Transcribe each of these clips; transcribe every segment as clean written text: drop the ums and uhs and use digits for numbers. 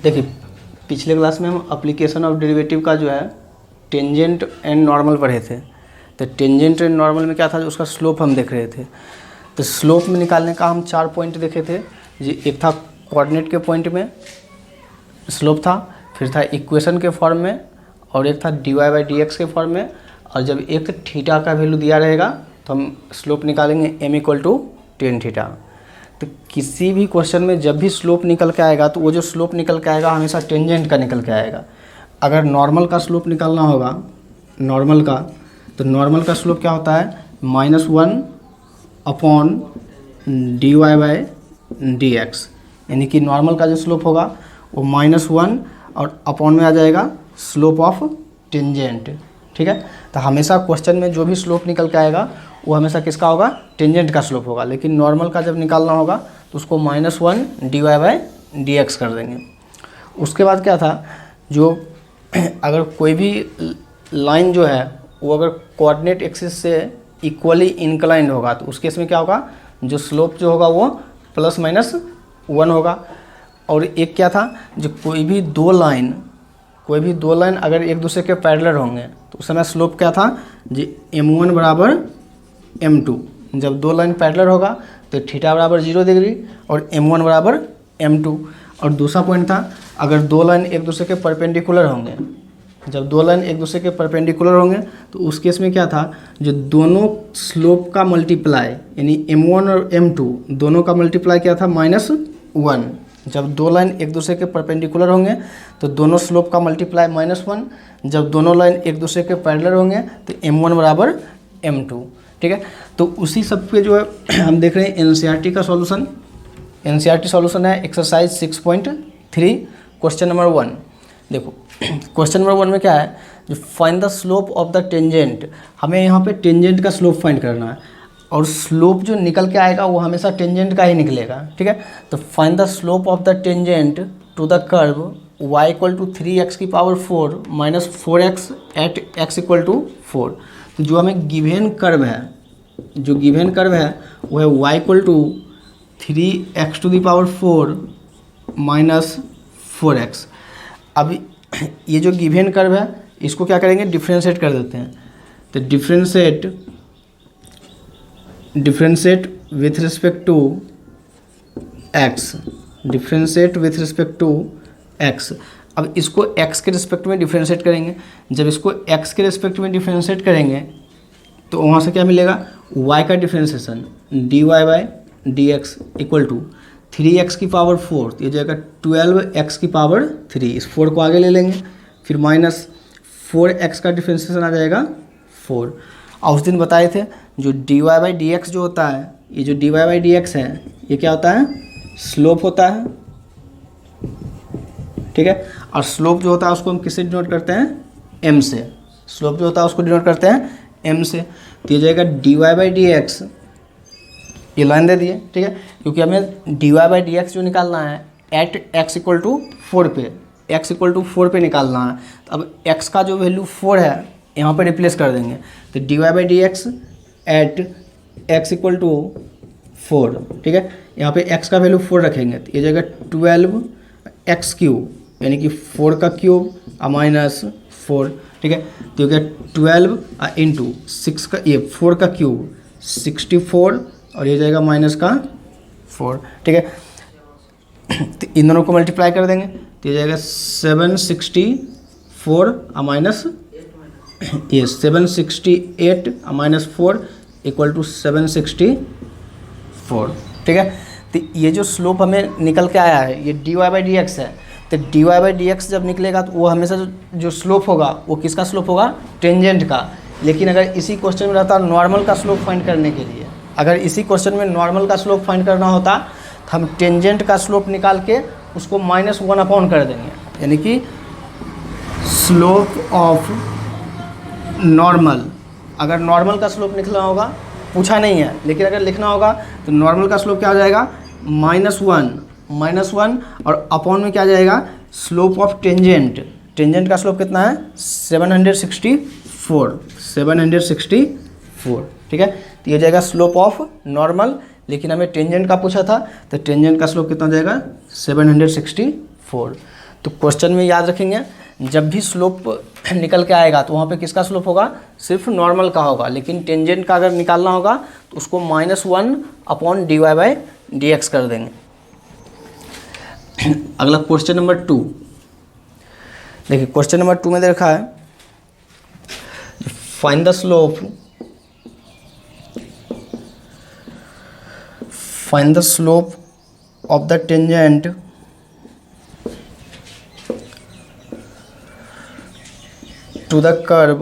देखिए पिछले क्लास में हम एप्लीकेशन ऑफ डेरिवेटिव का जो है टेंजेंट एंड नॉर्मल पढ़े थे। तो टेंजेंट एंड नॉर्मल में क्या था, जो उसका स्लोप हम देख रहे थे। तो स्लोप में निकालने का हम 4 पॉइंट देखे थे। जी एक था कोऑर्डिनेट के पॉइंट में स्लोप था, फिर था इक्वेशन के फॉर्म में, और एक था dy/dx के फॉर्म में। और जब एक थीटा का वैल्यू दिया रहेगा तो हम स्लोप निकालेंगे m = tan थीटा। तो किसी भी क्वेश्चन में जब भी स्लोप निकल के आएगा तो वो जो स्लोप निकल के आएगा हमेशा टेंजेंट का निकल के आएगा। अगर नॉर्मल का स्लोप निकालना होगा नॉर्मल का, तो नॉर्मल का स्लोप क्या होता है, -1/dy/dx। यानी कि नॉर्मल का जो स्लोप होगा वो -1 और अपॉन में आ जाएगा स्लोप ऑफ टेंजेंट। ठीक है, तो हमेशा क्वेश्चन में जो भी स्लोप निकल के आएगा वो हमेशा किसका होगा, टेंजेंट का स्लोप होगा। लेकिन नॉर्मल का जब निकालना होगा तो उसको -1 dy/dx कर देंगे। उसके बाद क्या था, जो अगर कोई भी लाइन जो है वो अगर कोऑर्डिनेट एक्सिस से इक्वली इंक्लाइंड होगा तो उस केस में क्या होगा, जो स्लोप जो होगा वो +-1 होगा। और एक क्या था, जो कोई भी दो लाइन अगर एक दूसरे के पैरेलल होंगे तो उस समय स्लोप क्या था जी, m1 = m2। जब दो लाइन पैरेलल होगा तो θ = 0 डिग्री और m1 = m2। और दूसरा पॉइंट था, अगर दो लाइन एक दूसरे के परपेंडिकुलर होंगे, जब दो लाइन एक दूसरे के परपेंडिकुलर होंगे तो उस केस में क्या था, जो दोनों स्लोप का मल्टीप्लाई यानी m1 और m2 दोनों का मल्टीप्लाई क्या था, -1। जब दो लाइन एक दूसरे के परपेंडिकुलर होंगे तो दोनों स्लोप का मल्टीप्लाई -1। जब दोनों लाइन एक दूसरे के पैरेलल होंगे तो m1 = m2। ठीक है, तो उसी सब पे जो है हम देख रहे हैं एनसीईआरटी का सॉल्यूशन। एनसीईआरटी सॉल्यूशन है एक्सरसाइज 6.3 क्वेश्चन नंबर 1। देखो क्वेश्चन नंबर 1 में क्या है, जो find the slope of the tangent. हमें यहाँ पे टेंजेंट का स्लोप फाइंड करना है और स्लोप जो निकल के आएगा वो हमेशा टेंजेंट का ही निकलेगा। ठीक है, तो find the slope of the tangent to the curve y = 3x⁴ - 4x at x = 4। तो जो हमें गिवन कर्व है वो है y = 3x⁴ - 4x। अब ये जो गिवन कर्व है इसको क्या करेंगे, डिफ्रेंशिएट कर देते हैं। तो differentiate with respect to x। अब इसको x के रिस्पेक्ट में डिफ्रेंशिएट करेंगे। जब इसको x के रिस्पेक्ट में डिफ्रेंशिएट करेंगे तो वहाँ से क्या मिलेगा, y का डिफ्रेंशिएशन dy/dx = 3x⁴, ये जाएगा 12x⁴। इस 4 को आगे ले लेंगे, फिर -4x का डिफ्रेंशिएशन आ जाएगा 4। और उस दिन बताए थे जो dy/dx जो होता है, ये जो dy/dx है ये क्या होता है, स्लोप होता है। ठीक है, और स्लोप जो होता है उसको हम किससे डिनोट करते हैं, m से। स्लोप जो होता है उसको डिनोट करते हैं m से। तो ये जाएगा dy/dx, ये लाइन दे दिए। ठीक है, क्योंकि हमें dy/dx जो निकालना है एट x = 4 पे, x = 4 पे निकालना है। तो अब x का जो वैल्यू 4 है यहाँ पे रिप्लेस कर देंगे। तो dy/dx एट x = 4। ठीक है, यहाँ पे x का वैल्यू 4 रखेंगे तो ये जाएगा 12x³ यानी कि 4 का क्यूब -4। ठीक है, तो ये गया 12 × 6 का, ये 4 का क्यूब 64 और ये जाएगा -4। ठीक है, तो इन दोनों को मल्टीप्लाई कर देंगे तो ये जाएगा 764 ये 768 -4 = 764। ठीक है, तो ये जो स्लोप हमें निकल के आया है ये dy/dx है। तो dy/dx जब निकलेगा तो वो हमेशा जो स्लोप होगा वो किसका स्लोप होगा, टेंजेंट का। लेकिन अगर इसी क्वेश्चन में रहता नॉर्मल का स्लोप फाइंड करने के लिए, अगर इसी क्वेश्चन में नॉर्मल का स्लोप फाइंड करना होता तो हम टेंजेंट का स्लोप निकाल के उसको -1 अपॉन कर देंगे। यानी कि स्लोप ऑफ नॉर्मल, अगर नॉर्मल का स्लोप लिखना होगा, पूछा नहीं है लेकिन अगर लिखना होगा तो नॉर्मल का स्लोप क्या हो जाएगा, -1 और अपॉन में क्या जाएगा, स्लोप ऑफ टेंजेंट। टेंजेंट का स्लोप कितना है, 764। ठीक है, तो ये जाएगा स्लोप ऑफ नॉर्मल, लेकिन हमें टेंजेंट का पूछा था, तो टेंजेंट का स्लोप कितना हो जाएगा 764। तो क्वेश्चन में याद रखेंगे, जब भी स्लोप निकल के आएगा तो वहाँ पे किसका स्लोप होगा, सिर्फ नॉर्मल का होगा, लेकिन टेंजेंट का अगर निकालना होगा तो उसको -1/dy/dx कर देंगे। अगला क्वेश्चन नंबर 2, देखिए क्वेश्चन नंबर 2 में दे रखा है find the slope of the tangent to the curve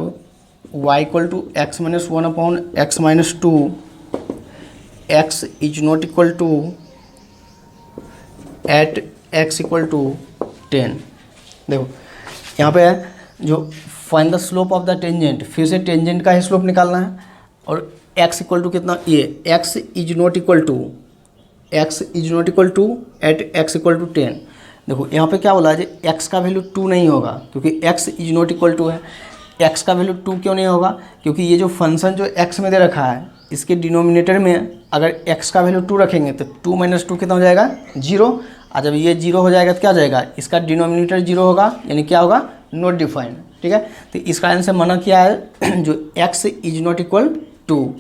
y equal to x minus 1 upon x minus 2, x is not equal to at x equal to 10। देखो यहाँ पे है जो find the slope of the tangent, फिर से tangent का ही slope निकालना है, और x इक्वल टू कितना, ये x is not equal to at x equal to 10। देखो यहाँ पे क्या बोला है, x का वैल्यू 2 नहीं होगा क्योंकि x is not equal to है। x का वैल्यू 2 क्यों नहीं होगा, क्योंकि ये जो फंक्शन जो x में दे रखा है इसके डिनोमिनेटर में अगर x का वैल्यू 2 रखेंगे तो 2 - 2 कितना हो जाएगा 0, और जब ये 0 हो जाएगा तो क्या हो जाएगा, इसका डिनोमिनेटर 0 होगा, यानी क्या होगा नॉट डिफाइंड। ठीक है, तो इस कारण से मना किया है जो x is not equal to.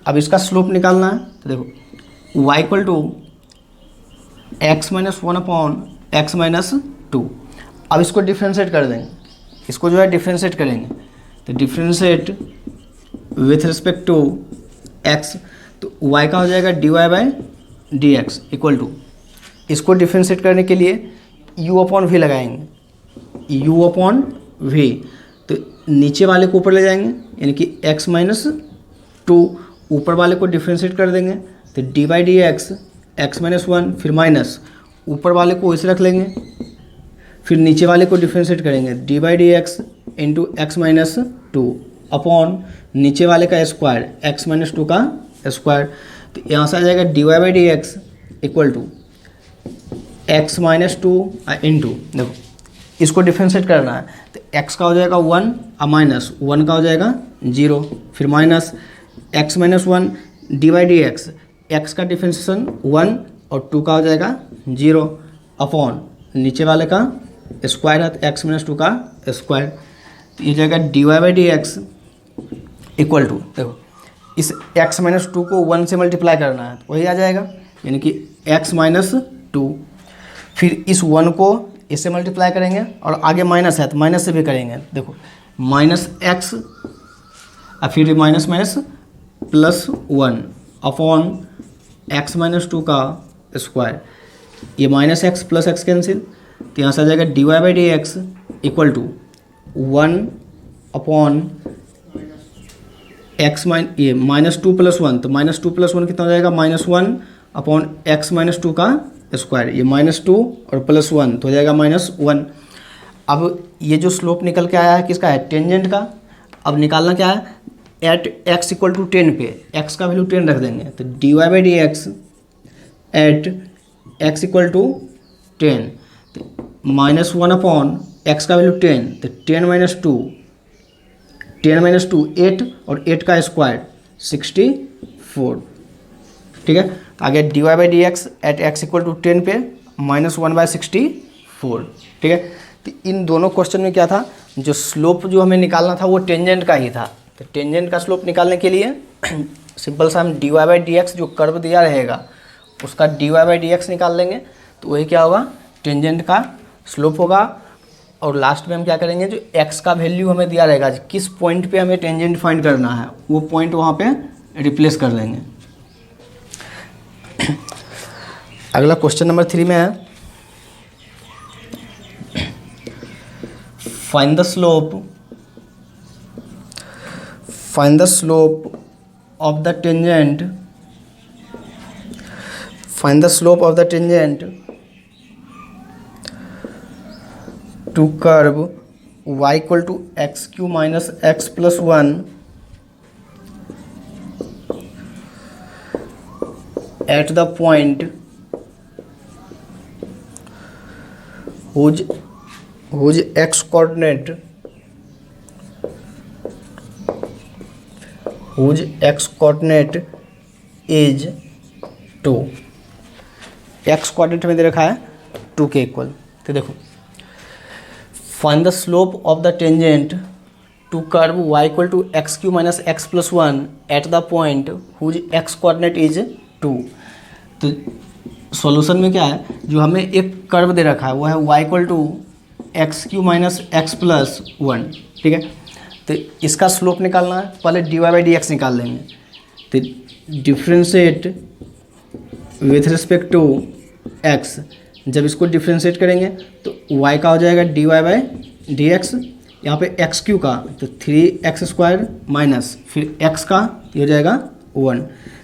अब इसका स्लोप निकालना है, तो देखो y equal to x - 1 upon x - 2। अब इसको डिफ्रेंशिएट कर देंगे, इसको जो है डिफ्रेंशिएट करेंगे, तो differentiate with respect to x, तो y का हो जाएगा dy/dx इक्वल टू, इसको डिफ्रेंशिएट करने के लिए u/v लगाएंगे, u/v, तो नीचे वाले को ऊपर ले जाएंगे यानी कि x - 2, ऊपर वाले को डिफ्रेंशिएट कर देंगे, तो dy/dx x - 1, फिर माइनस, ऊपर वाले को इसे रख लेंगे, फिर नीचे वाले को डिफ्रेंशिएट करेंगे dy/dx इंटू x - 2 अपॉन नीचे वाले का स्क्वायर x - 2 का स्क्वायर, तो यहाँ से आ जाएगा dy/dx equal to x - 2 into, देखो इसको डिफ्रेंशिएट करना है, तो x का हो जाएगा 1 और माइनस 1 का हो जाएगा 0, फिर माइनस x - 1 dy/dx, x का डिफ्रेंशिएशन 1 और 2 का हो जाएगा 0 अपॉन नीचे वाले का स्क्वायर है x - 2 का स्क्वायर, तो ये जाएगा dy/dx इक्वल टू, देखो इस x - 2 को 1 से मल्टीप्लाई करना है तो वही आ जाएगा, यानी कि x - 2, फिर इस 1 को इससे मल्टीप्लाई करेंगे और आगे माइनस है तो माइनस से भी करेंगे, देखो -x और फिर माइनस +1 अपॉन x - 2 का स्क्वायर, ये -x + x कैंसिल, तो यहाँ से आ जाएगा dy/dx equal to 1 upon x ये -2 + 1, तो -2 + 1 कितना हो जाएगा -1 अपॉन x - 2 का स्क्वायर, ये -2 और +1 तो हो जाएगा -1। अब ये जो स्लोप निकल के आया है किसका है, टेंजेंट का। अब निकालना क्या है, एट x इक्वल टू 10 पे x का वैल्यू 10 रख देंगे, तो dy/dx at x equal to 10, -1 upon x का वैल्यू 10, तो 10 - 2 8 और 8 का स्क्वायर 64। ठीक है, तो आगे dy/dx at x equal to 10 पे -1/64। ठीक है, तो इन दोनों क्वेश्चन में क्या था, जो स्लोप जो हमें निकालना था वो टेंजेंट का ही था, तो टेंजेंट का स्लोप निकालने के लिए सिंपल सा हम dy/dx जो कर्व दिया रहेगा उसका dy/dx निकाल लेंगे, तो वही क्या होगा टेंजेंट का स्लोप होगा। और लास्ट में हम क्या करेंगे, जो x का वैल्यू हमें दिया रहेगा किस पॉइंट पे हमें टेंजेंट फाइंड करना है वो पॉइंट वहाँ पे रिप्लेस कर देंगे। अगला क्वेश्चन नंबर 3 में है find the slope of the tangent to curve y equal to x³ minus x plus 1 at the point whose x coordinate whose x coordinate is 2। X coordinate में दे रखा है 2 के इक्वल। तो देखो, find the slope of the tangent to curve y equal to x cube minus x plus 1 at the point whose x coordinate is 2। तो solution में क्या है, जो हमें एक कर्व दे रखा है वो है y equal to x cube minus x plus 1, ठीक है। तो इसका स्लोप निकालना है, पहले dy बाई डी एक्स निकाल लेंगे। तो differentiate with respect to x, जब इसको डिफ्रेंशिएट करेंगे तो y का हो जाएगा dy बाई डी एक्स, यहाँ पे एक्स क्यू का तो 3x² माइनस फिर x का ये हो जाएगा 1।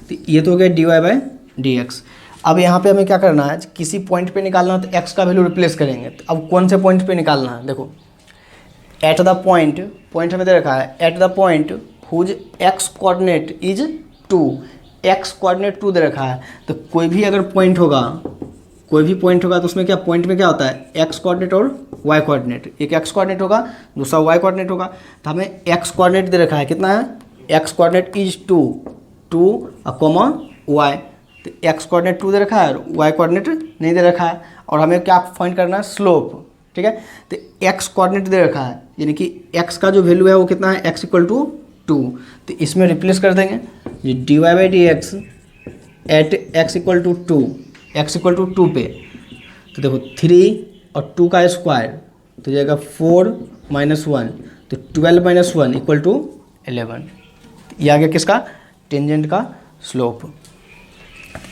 तो ये तो हो गया dy बाई डी एक्स। अब यहाँ पे हमें क्या करना है, किसी पॉइंट पे निकालना है तो x का वैल्यू रिप्लेस करेंगे। तो अब कौन से पॉइंट पे निकालना है, देखो एट द पॉइंट हमें दे रखा है at the point whose x coordinate is 2, x coordinate 2 दे रखा है। तो कोई भी अगर पॉइंट होगा तो उसमें क्या, पॉइंट में क्या होता है, एक्स कोऑर्डिनेट और वाई कोऑर्डिनेट। एक एक्स कोऑर्डिनेट होगा, दूसरा वाई कोऑर्डिनेट होगा। तो हमें एक्स कोऑर्डिनेट दे रखा है, कितना है, x coordinate is 2 comma y. तो एक्स कोऑर्डिनेट 2 दे रखा है और वाई कोऑर्डिनेट नहीं दे रखा है। और हमें क्या फाइंड करना है, स्लोप, ठीक है। तो एक्स कोऑर्डिनेट दे रखा है, यानी कि एक्स का जो वैल्यू है वो कितना है, एक्स इक्वल टू 2। तो इसमें रिप्लेस कर देंगे, ये d y by d x at x equal to 2, x equal to 2 पे। तो देखो 3 और 2 का स्क्वायर तो जाएगा 4 माइनस 1, तो 12 माइनस 1 इक्वल टू 11। ये आ गया किसका, टेंजेंट का स्लोप।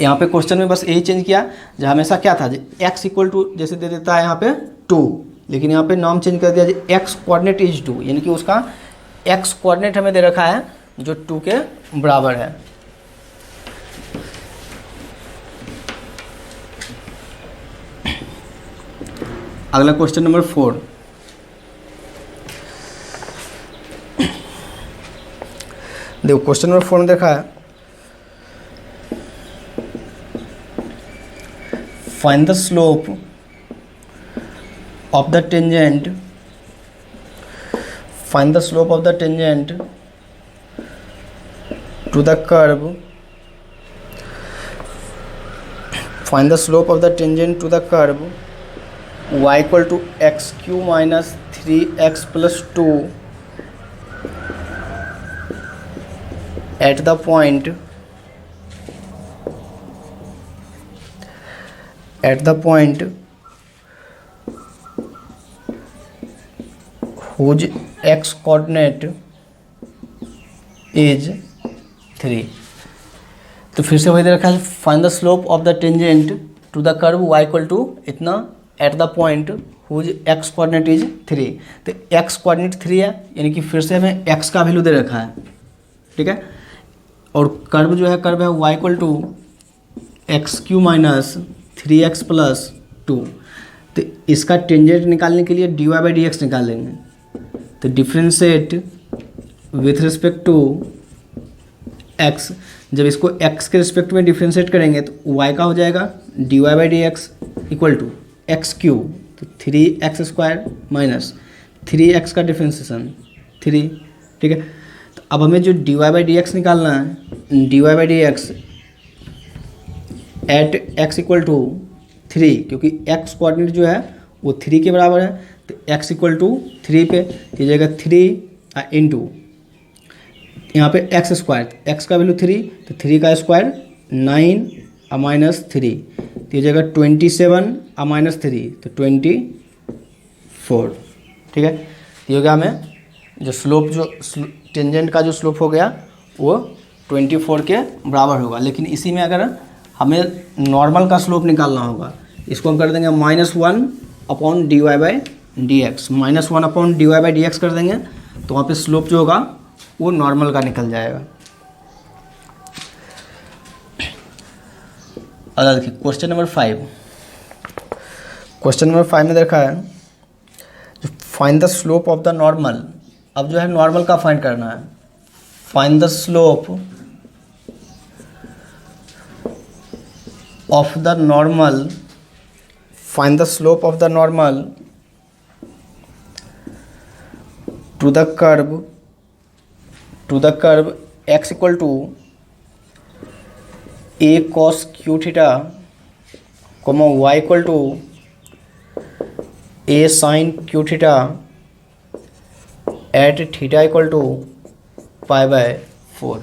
यहाँ पे क्वेश्चन में बस यही चेंज किया, जो हमेशा क्या था, एक्स इक्वल टू जैसे दे देता है यहाँ पे 2, लेकिन यहाँ पे नाम चेंज कर दिया, एक्स कोऑर्डिनेट इज 2, यानी कि उसका एक्स कोऑर्डिनेट हमें दे रखा है जो 2 के बराबर है। अगला क्वेश्चन नंबर 4, देखो क्वेश्चन नंबर 4 में देखा है, find the slope of the tangent, find the slope of the tangent to the curve, find the slope of the tangent to the curve y equal to x cube minus 3x plus 2 at the point whose x coordinate is 3। तो फिर से वही दे रखा है, find the slope of the tangent to the curve y equal to इतना at the point whose x coordinate is 3। तो x coordinate 3 है, यानी कि फिर से हमें x का वैल्यू दे रखा है, ठीक है। और कर्व जो है, कर्व है y equal to x cube minus 3x plus 2। तो इसका टेंजेंट निकालने के लिए dy बाई डी एक्स निकाल लेंगे। तो differentiate with respect to x, जब इसको x के रिस्पेक्ट में डिफ्रेंशिएट करेंगे तो y का हो जाएगा dy by d x equal to x cube, तो 3x² माइनस 3x का डिफ्रेंशिएशन 3, ठीक है। तो अब हमें जो dy बाई डी एक्स निकालना है, dy by d x at x equal to 3, क्योंकि x कोऑर्डिनेट जो है वो 3 के बराबर है। तो x इक्वल टू 3 पे ये जाएगा 3 इंटू यहाँ पे x², x का वैल्यू 3, तो 3 का स्क्वायर 9 माइनस 3, तो ये जाएगा 27 माइनस 3, तो 24, ठीक है। ये हो गया हमें जो स्लोप, जो टेंजेंट का जो स्लोप हो गया वो 24 के बराबर होगा। लेकिन इसी में अगर हमें नॉर्मल का स्लोप निकालना होगा, इसको हम कर देंगे -1 upon d y by d x, -1 upon d y by d x कर देंगे, तो वहाँ पे स्लोप जो होगा वो नॉर्मल का निकल जाएगा। अगर देखिए क्वेश्चन नंबर 5, क्वेश्चन नंबर 5 में देखा है जो find the slope of the normal. अब जो है नॉर्मल का फाइंड करना है, find the slope of the normal, find the slope of the normal to the curve x equal to a cos cube theta comma y equal to a sine cube theta at theta equal to π/4।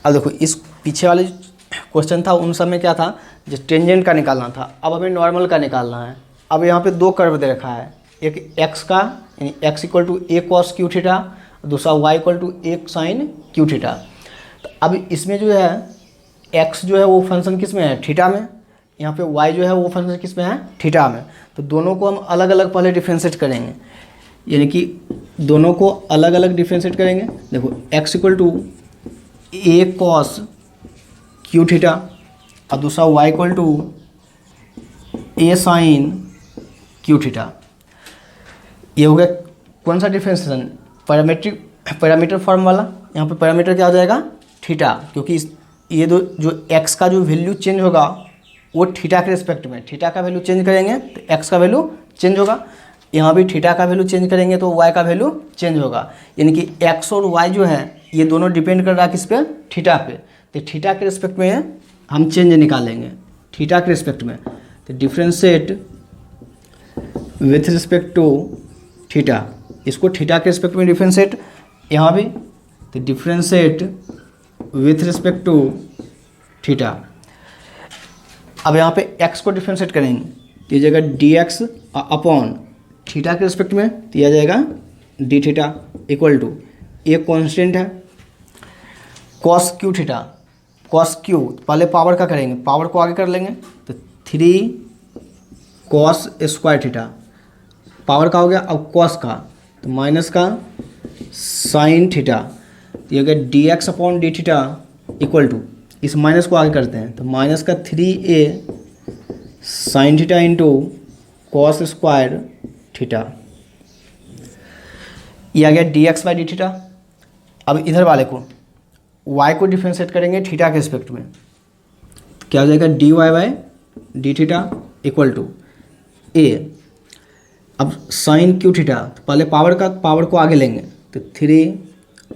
अब देखो इस पीछे वाले question था उन सब में क्या था, जो टेंजेंट का निकालना था, अब हमें नॉर्मल का निकालना है। अब यहाँ पे दो कर्व दे रखा है, एक एक्स का यानी x equal to a cos cube theta, दूसरा y equal to a sine cube theta. तो अब इसमें जो है एक्स जो है वो फंक्शन किस में है, थीटा में, यहाँ पे y जो है वो फंक्शन किस में है, थीटा में। तो दोनों को हम अलग अलग पहले डिफ्रेंशिएट करेंगे, यानी कि दोनों को अलग अलग डिफ्रेंशिएट करेंगे। देखो x equal to a cos cube theta और दूसरा y equal to a sine cube theta. ये हो गया कौन सा डिफ्रेंशिएशन, पैरामीटर फॉर्म वाला। यहाँ पे पैरामीटर क्या हो जाएगा, थीटा, क्योंकि ये दो जो x का जो वैल्यू चेंज होगा वो थीटा के रिस्पेक्ट में, थीटा का वैल्यू चेंज करेंगे तो x का वैल्यू चेंज होगा, यहाँ भी थीटा का वैल्यू चेंज करेंगे तो y का वैल्यू चेंज होगा। यानी कि x और y जो है ये दोनों डिपेंड कर रहा है किस पे, थीटा पे। तो थीटा के रिस्पेक्ट में हम चेंज निकालेंगे, थीटा के रिस्पेक्ट में। तो differentiate with respect to theta, इसको थीटा के रिस्पेक्ट में डिफ्रेंशिएट, यहाँ भी तो differentiate with respect to theta. अब यहाँ पे x को डिफ्रेंशिएट करेंगे तो ये जाएगा dx अपॉन थीटा के रिस्पेक्ट में, तो यह जाएगा डी थीटा इक्वल टू ये कॉन्स्टेंट है cos cube theta, cos Q पहले पावर का करेंगे, पावर को आगे कर लेंगे तो 3 कॉस स्क्वायर थीटा, पावर का हो गया। अब कॉस का तो माइनस का साइन थीटा, तो ये हो गया dx upon d theta equal to, इस माइनस को आगे करते हैं तो माइनस का 3a sine theta into cos square theta, ये आ गया dx बाई डी थीटा। अब इधर वाले को y को डिफ्रेंशिएट करेंगे थीटा के रिस्पेक्ट में, क्या हो जाएगा dy by d theta equal to a। अब साइन क्यू थीटा, तो पहले पावर को आगे लेंगे तो 3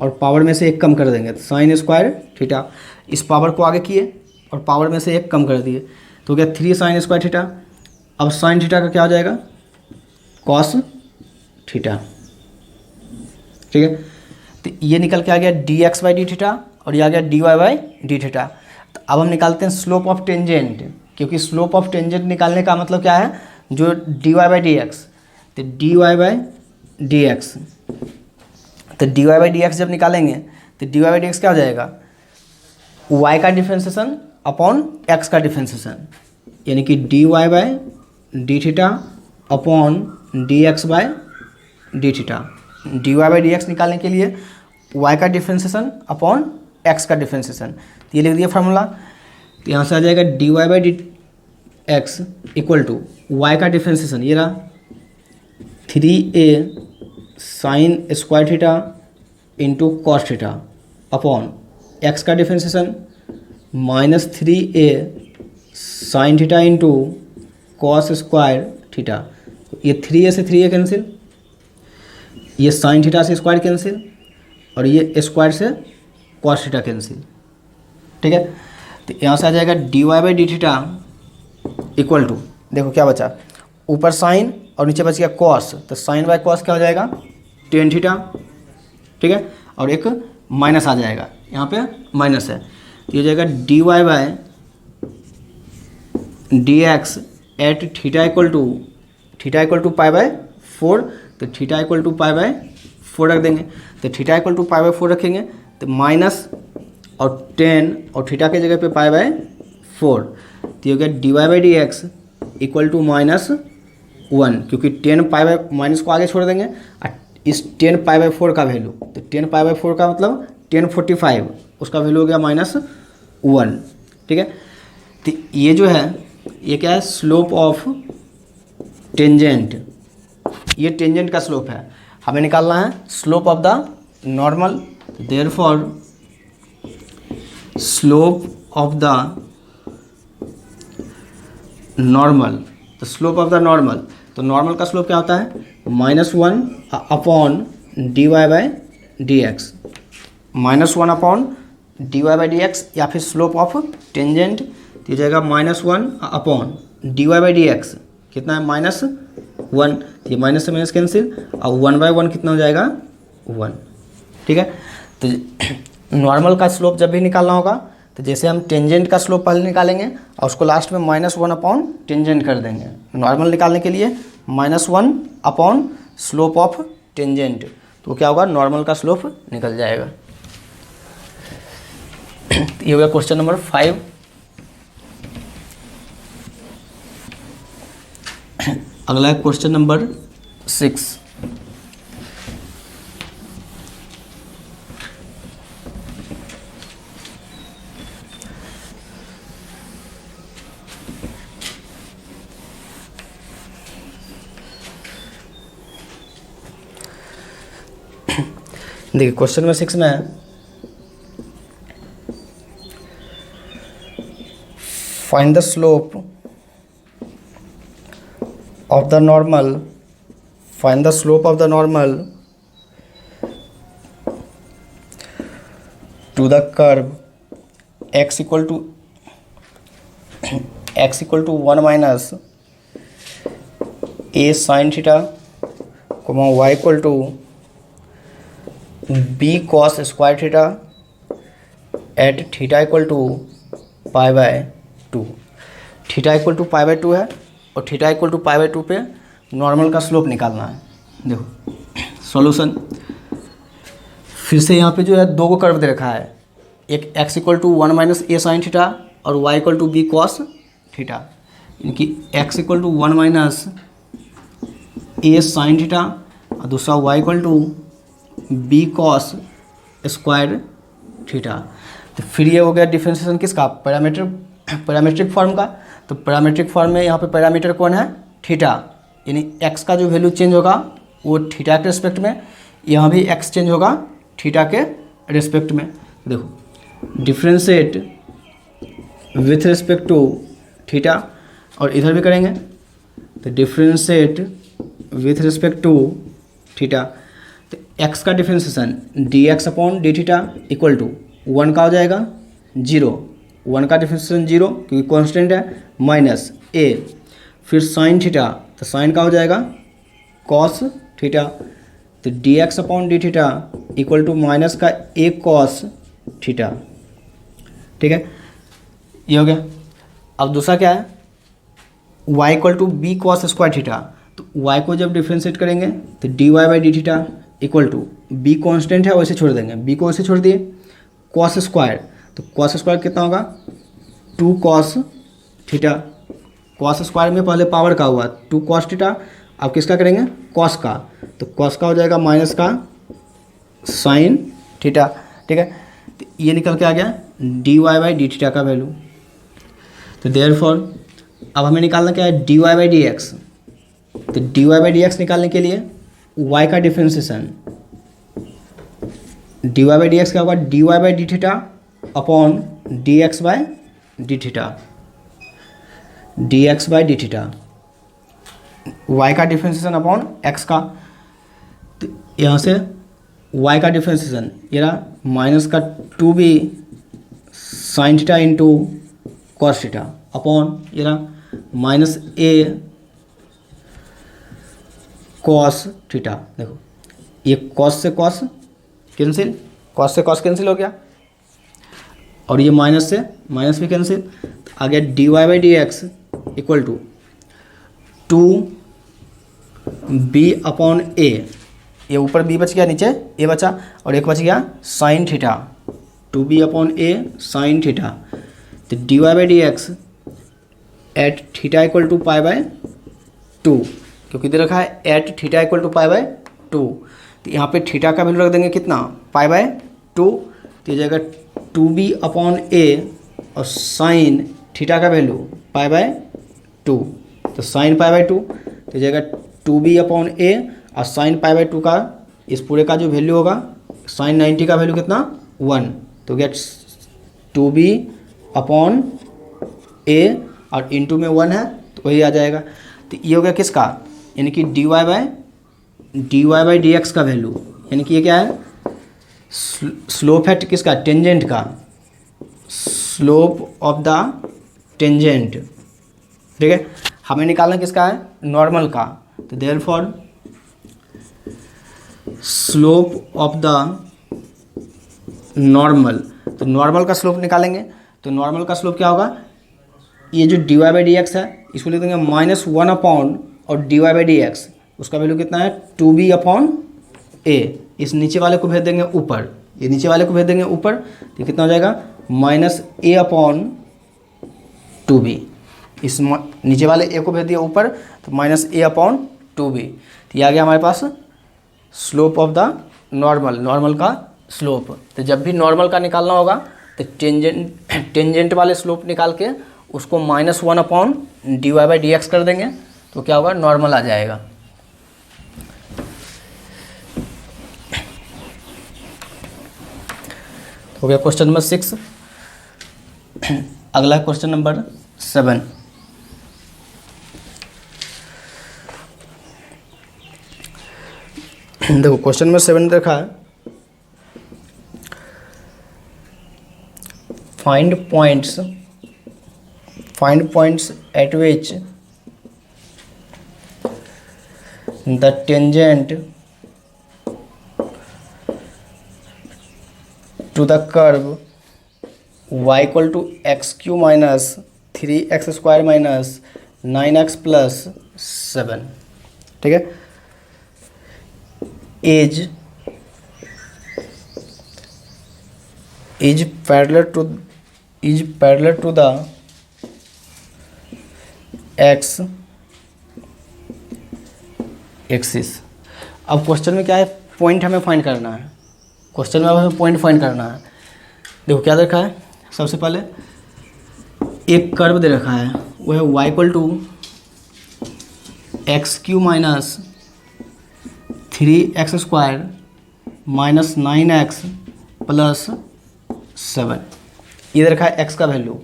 और पावर में से 1 कम कर देंगे तो साइन स्क्वायर थीटा, इस पावर को आगे किए और पावर में से 1 कम कर दिए तो हो गया 3 साइन स्क्वायर थीटा। अब साइन थीटा का क्या हो जाएगा, कॉस थीटा, ठीक है। तो ये निकल के आ गया dx बाई डी थीटा और ये आ गया dy बाई डी थीटा। तो अब हम निकालते हैं स्लोप ऑफ टेंजेंट, क्योंकि स्लोप ऑफ टेंजेंट निकालने का मतलब क्या है, जो dy बाई डी एक्स, तो dy बाई डी एक्स, तो dy बाई डी एक्स जब निकालेंगे तो dy बाई डी एक्स क्या हो जाएगा, y का डिफ्रेंशिएशन अपॉन x का डिफ्रेंशिएशन, यानी कि dy by d theta upon dx by d theta. dy by d x निकालने के लिए y का डिफ्रेंशिएशन अपॉन x का डिफ्रेंशिएशन, तो ये लिख दिया फार्मूला। तो यहाँ से आ जाएगा dy by d x equal to y का डिफ्रेंशिएशन, ये रहा 3a sine square theta into cos theta upon x का differentiation minus 3a sine theta into cos square theta. ये 3a से 3a कैंसिल, ये साइन थीटा से square cancel और ये स्क्वायर से कॉस थीटा कैंसिल, ठीक है। तो यहाँ से आ जाएगा dy by d theta equal to, देखो क्या बचा, ऊपर साइन और नीचे बच गया कॉस, तो साइन बाई कॉस क्या हो जाएगा टेन थीटा, ठीक है। और एक माइनस आ जाएगा, यहाँ पे माइनस है, तो ये हो जाएगा dy by d x at theta equal to π/4, तो थीटा इक्वल टू π/4 रख देंगे। तो थीटा इक्वल टू π/4 रखेंगे तो माइनस और 10 और थीटा के जगह पे π/4, तो ये हो गया dy by d x equal to -1, क्योंकि 10 माइनस को आगे छोड़ देंगे और इस 10 π/4 का वैल्यू, तो 10 π/4 का मतलब 1045, उसका वैल्यू हो गया -1, ठीक है। तो ये जो है ये क्या है, स्लोप ऑफ टेंजेंट, ये टेंजेंट का स्लोप है, हमें निकालना है slope of the normal. Therefore slope of the normal, तो स्लोप ऑफ द नॉर्मल, तो नॉर्मल का स्लोप क्या होता है -1 upon dy by d x, -1 upon dy by d x या फिर स्लोप ऑफ टेंजेंट, तो ये जाएगा -1 upon dy by d x कितना है -1, ये माइनस से माइनस कैंसिल, और 1/1 कितना हो जाएगा 1। ठीक है, तो नॉर्मल का स्लोप जब भी निकालना होगा तो जैसे हम टेंजेंट का स्लोप पहले निकालेंगे और उसको लास्ट में -1 अपॉन टेंजेंट कर देंगे। नॉर्मल निकालने के लिए -1 अपॉन स्लोप ऑफ टेंजेंट, तो क्या होगा, नॉर्मल का स्लोप निकल जाएगा। ये हो गया क्वेश्चन नंबर 5। अगला है क्वेश्चन नंबर 6। देखिए क्वेश्चन नंबर 6 में है find the slope of the normal, find the slope of the normal to the curve x equal to 1 minus a sin theta, y equal to b cos square theta at theta equal to pi by 2। Theta equal to pi by 2 है और theta equal to pi by 2 पे normal का slope निकालना है। देखो solution, फिर से यहाँ पे जो है दो को कर्व दे रखा है, एक x equal to 1 minus a sine theta और y equal to b cos theta, इनकी x equal to 1 minus a sine theta और दूसरा y equal to b cos square theta. तो फिर ये हो गया डिफरेंशिएशन किसका, पैरामीट्रिक फॉर्म का। तो पैरामीट्रिक फॉर्म में यहाँ पे पैरामीटर कौन है, थीटा, यानी x का जो वैल्यू चेंज होगा वो थीटा के रिस्पेक्ट में, यहाँ भी x चेंज होगा थीटा के रिस्पेक्ट में। देखो differentiate with respect to theta, और इधर भी करेंगे तो differentiate with respect to theta. तो x का differentiation dx upon d theta equal to 1 का हो जाएगा 0, 1 का डिफ्रेंशिएशन 0 क्योंकि कांस्टेंट है, माइनस a, फिर साइन थीटा, तो साइन का हो जाएगा कॉस थीटा, तो dx upon d theta equal to minus का a कॉस थीटा। ठीक है, ये हो गया। अब दूसरा क्या है, y equal to b cos square theta. तो y को जब डिफ्रेंशिएट करेंगे तो dy by d theta equal to b constant है वैसे छोड़ देंगे, b को वैसे छोड़ दिए, कॉस स्क्वायर, तो कॉस स्क्वायर कितना होगा 2 कॉस थीटा। कॉस स्क्वायर में पहले पावर का हुआ 2 कॉस थीटा, अब किसका करेंगे कॉस का, तो कॉस का हो जाएगा माइनस का साइन थीटा। ठीक है, तो ये निकल के आ गया dy बाई डी थीटा का वैल्यू। तो देयरफॉर अब हमें निकालना क्या है, dy बाई डी एक्स। तो dy बाई डी एक्स निकालने के लिए y का differentiation, dy by d x क्या होगा, dy by d theta upon dx by d theta, dx by d theta, y का डिफ्रेंशिएशन अपॉन x का। तो यहाँ से y का डिफ्रेंशिएशन ये रहा माइनस का 2b sign theta into cos theta upon ये रहा माइनस a कॉस थीटा। देखो ये कॉस से कॉस कैंसिल, कॉस से कॉस कैंसिल हो गया, और ये माइनस से माइनस भी कैंसिल, तो आ गया dy by d x equal to 2b upon a, ये ऊपर b बच गया नीचे a बचा, और एक बच गया sine theta, 2b upon a sine theta. तो dy by d x at theta equal to pi by 2, क्योंकि दे रखा है at theta equal to pi by 2, तो यहाँ पे थीटा का वैल्यू रख देंगे कितना पाई बाई 2, तो ये जाएगा 2b अपॉन a और साइन थीटा का वैल्यू पाई बाई 2, तो साइन पाई बाई 2, तो जाएगा 2b अपॉन a और साइन पाई बाई 2 का इस पूरे का जो वैल्यू होगा साइन 90 का वैल्यू कितना 1, तो गेट 2b अपॉन a और इंटू में 1 है तो वही आ जाएगा। तो ये हो गया किसका, यानी कि dy बाई डी एक्स का वैल्यू, यानी कि ये क्या है स्लोप है किसका, टेंजेंट का, स्लोप ऑफ द टेंजेंट, ठीक है। हमें निकालना किसका है, नॉर्मल का, तो therefore slope of the normal, तो नॉर्मल का स्लोप निकालेंगे, तो नॉर्मल का स्लोप क्या होगा, ये जो d y by d x है इसको लिख देंगे -1 अपॉन, और d y by d x उसका वैल्यू कितना है 2b अपॉन ए, इस नीचे वाले को भेज देंगे ऊपर, ये नीचे वाले को भेज देंगे ऊपर, तो कितना हो जाएगा -a अपॉन 2b, इस नीचे वाले a को भेज दिया ऊपर तो -a अपॉन 2b, तो ये आ गया हमारे पास slope of the normal, normal का स्लोप। तो जब भी नॉर्मल का निकालना होगा तो टेंजेंट वाले स्लोप निकाल के उसको -1 upon d y by d x कर देंगे, तो क्या होगा, नॉर्मल आ जाएगा। हो गया क्वेश्चन नंबर 6। अगला क्वेश्चन नंबर 7। देखो क्वेश्चन नंबर 7 देखा है, find points at which the tangent to the curve y equal to x³ minus 3x square minus 9x plus 7, ठीक है, is parallel to the x axis. अब question में क्या है, पॉइंट हमें फाइंड करना है, क्वेश्चन में अब हमें पॉइंट फाइंड करना है। देखो क्या देखा है, सबसे पहले एक कर्व दे रखा है, वो है y equal to x³ minus 3x square minus 9x plus 7, ये दे रखा है x का वैल्यू,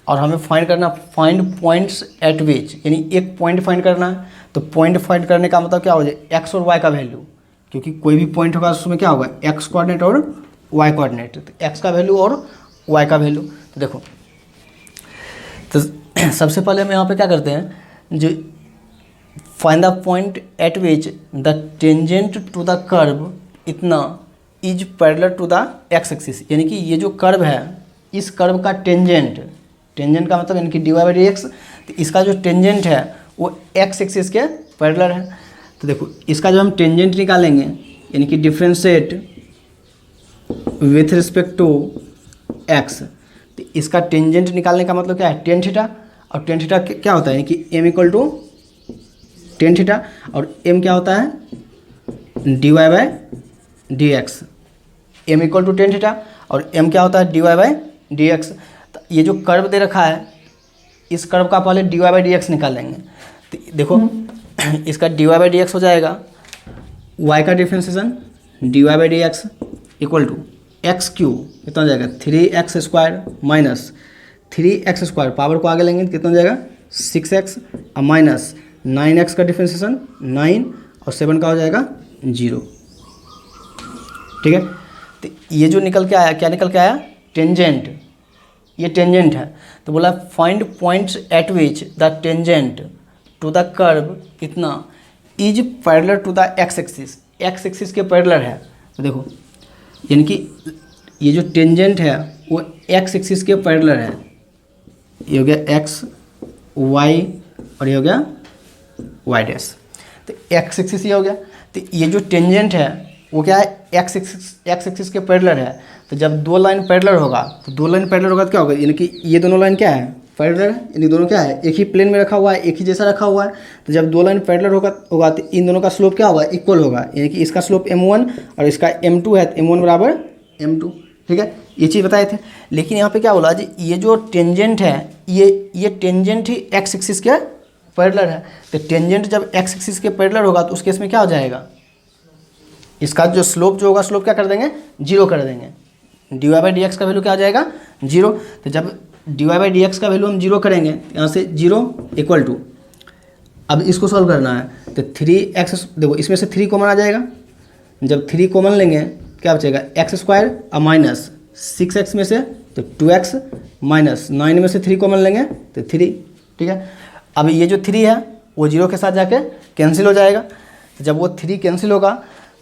और हमें फाइंड करना फाइंड पॉइंट्स एट विच, यानी एक पॉइंट फाइंड करना है। तो पॉइंट फाइंड करने का मतलब क्या हो जाए, एक्स और वाई का वैल्यू, क्योंकि कोई भी पॉइंट होगा उसमें क्या होगा, एक्स कोऑर्डिनेट और वाई कोऑर्डिनेट, तो एक्स का वैल्यू और वाई का वैल्यू। तो देखो, तो सबसे पहले हम यहाँ पे क्या करते हैं, जो find the point at which the tangent to the curve इतना is parallel to the x axis, यानी कि ये जो कर्व है इस कर्व का टेंजेंट का मतलब यानी कि d y by d x, तो इसका जो टेंजेंट है वो एक्स एक्सिस के पैरेलल है। तो देखो इसका जब हम टेंजेंट निकालेंगे, यानी कि differentiate with respect to x, तो इसका टेंजेंट निकालने का मतलब क्या है, टेन थीटा, और टेन थीटा क्या होता है, यानी कि m equal to tan theta, और एम क्या होता है d y by d x, m equal to tan theta, और एम क्या होता है d y by d x. तो ये जो कर्व दे रखा है इस कर्व का पहले d y by d x निकालेंगे, तो देखो इसका d y by d x हो जाएगा, वाई का differentiation d y by d x equal to x cube, कितना हो जाएगा 3x square minus 3x square, power को आगे लेंगे तो कितना हो जाएगा 6x, और माइनस 9x का डिफ्रेंसिएशन 9, और 7 का हो जाएगा 0, ठीक है। तो ये जो निकल के आया, क्या निकल के आया, टेंजेंट, ये टेंजेंट है। तो बोला find points at which the tangent to the curve कितना is parallel to the x axis, x axis के पैरेलल है। तो देखो यानी कि ये जो टेंजेंट है वो एक्स एक्सिस के पैरेलल है, ये हो गया एक्स वाई और ये हो गया वाई डैश, तो एक्स एक्सिस ये हो गया। तो ये जो टेंजेंट है वो क्या है, एक्स एक्सिस के पैरेलल है। तो जब दो लाइन पैरेलल होगा, तो दो लाइन पैरेलल होगा तो क्या होगा, यानी कि ये दोनों लाइन क्या है, पैरेलल है, यानी दोनों क्या है, एक ही प्लेन में रखा हुआ है, एक ही जैसा रखा हुआ है। तो जब दो लाइन पैरेलल होगा तो इन दोनों का स्लोप क्या होगा, इक्वल होगा, यानी कि इसका स्लोप m1 और इसका m2 है, तो m1 बराबर m2, ठीक है। ये चीज़ बताए थे। लेकिन यहाँ पे क्या बोला जी, ये जो टेंजेंट है ये टेंजेंट ही एक्स एक्सिस के पैरेलल है। तो टेंजेंट जब एक्स एक्सिस के पैरेलल होगा तो उस केस में क्या हो जाएगा, इसका जो स्लोप जो होगा, स्लोप क्या कर देंगे, 0 कर देंगे। D y by d x का वैल्यू क्या आ जाएगा, 0। तो जब d y by d x का वैल्यू हम 0 करेंगे, यहाँ से 0 इक्वल टू, अब इसको सॉल्व करना है, तो 3x, देखो इसमें से 3 कॉमन आ जाएगा, जब 3 कॉमन लेंगे क्या बचेगा एक्स स्क्वायर और माइनस 6x में से तो 2x माइनस 9 में से 3 कॉमन लेंगे तो 3, ठीक है। अब ये जो 3 है वो 0 के साथ जाके कैंसिल हो जाएगा। तो जब वो 3 कैंसिल होगा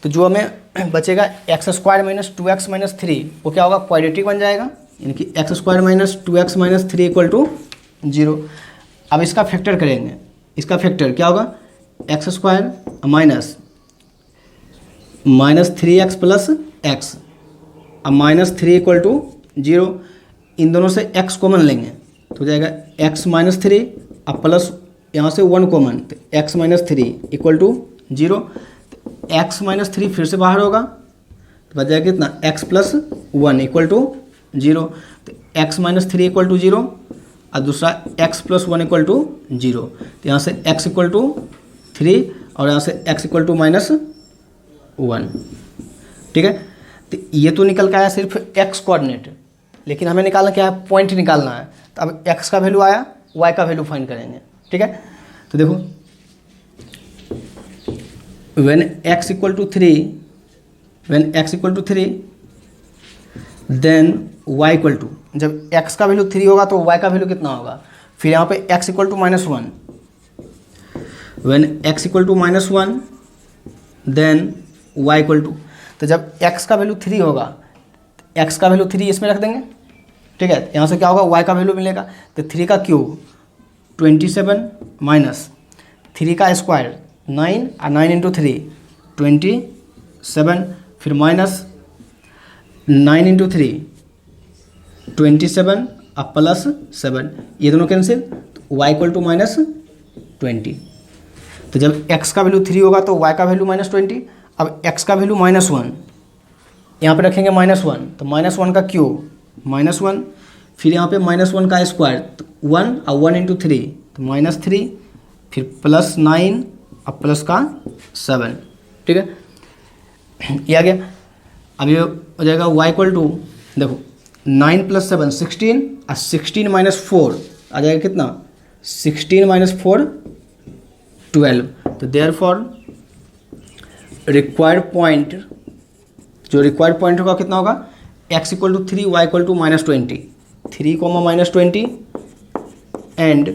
तो जो हमें बचेगा x square minus 2x minus 3 वो क्या होगा क्वाड्रेटिक बन जाएगा, यानी कि x square minus 2x minus 3 equal to 0। अब इसका फैक्टर करेंगे, इसका फैक्टर क्या होगा x square minus 3x plus x अब -3 इक्वल टू 0। इन दोनों से x कॉमन लेंगे तो हो जाएगा x माइनस 3 अब प्लस यहाँ से 1 कॉमन तो x माइनस 3 इक्वल टू 0। तो x माइनस 3 फिर से बाहर होगा तो बच जाएगा कितना x प्लस 1 इक्वल टू 0। तो x माइनस 3 इक्वल टू 0 और दूसरा x प्लस 1 इक्वल टू 0। तो यहाँ से x इक्वल टू 3 और यहाँ से x इक्वल टू माइनस 1, ठीक है। तो ये तो निकल के आया सिर्फ x कोऑर्डिनेट, लेकिन हमें निकालना क्या है पॉइंट निकालना है। तो अब x का वैल्यू आया, y का वैल्यू फाइंड करेंगे, ठीक है। तो देखो when x equal to 3 then y equal to, जब x का वैल्यू 3 होगा तो y का वैल्यू कितना होगा, फिर यहाँ पे x equal to -1, when x equal to -1 then y equal to, तो जब x का वैल्यू 3 होगा x का वैल्यू 3 इसमें रख देंगे, ठीक है। यहाँ से क्या होगा y का वैल्यू मिलेगा तो 3 का क्यूब 27 माइनस 3 का स्क्वायर 9 और 9 इंटू 3 27, फिर माइनस 9 इंटू 3 27 और प्लस 7, ये दोनों कैंसिल तो y इक्वल टू -20। तो जब x का वैल्यू 3 होगा तो y का वैल्यू -20। अब x का वैल्यू -1 यहाँ पे रखेंगे -1 तो -1 का क्यूब -1, फिर यहाँ पे -1 का स्क्वायर तो 1 और 1 इंटू 3 तो -3, फिर प्लस 9 और प्लस का 7, ठीक है। ये आ गया। अब ये हो जाएगा y इक्वल टू, देखो 9 प्लस 7 16 और 16 माइनस 4 आ जाएगा कितना 16 माइनस 4 12। तो देयरफॉर रिक्वायर्ड पॉइंट, जो रिक्वायर्ड पॉइंट होगा कितना होगा x equal to 3 y equal to -20, 3 -20 and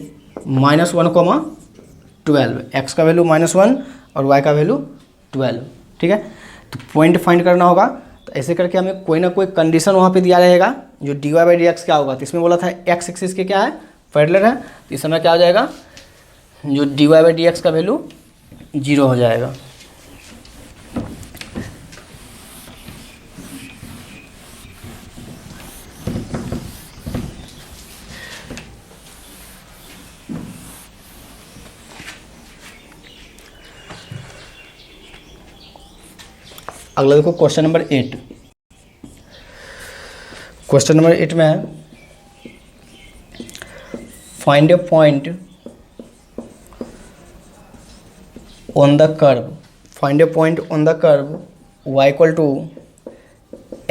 -1 12, x का वैल्यू -1 और y का वैल्यू 12, ठीक है। तो पॉइंट फाइंड करना होगा। तो ऐसे करके हमें कोई ना कोई कंडीशन वहाँ पे दिया रहेगा जो dy/dx क्या होगा। तो इसमें बोला था x एक्सिस के क्या है पैरेलल है, तो इस समय क्या हो जाएगा जो dy/dx का वैल्यू 0 हो जाएगा। अगला देखो क्वेश्चन नंबर 8। क्वेश्चन नंबर 8 में है find a point on the curve, find a point on the curve y equal to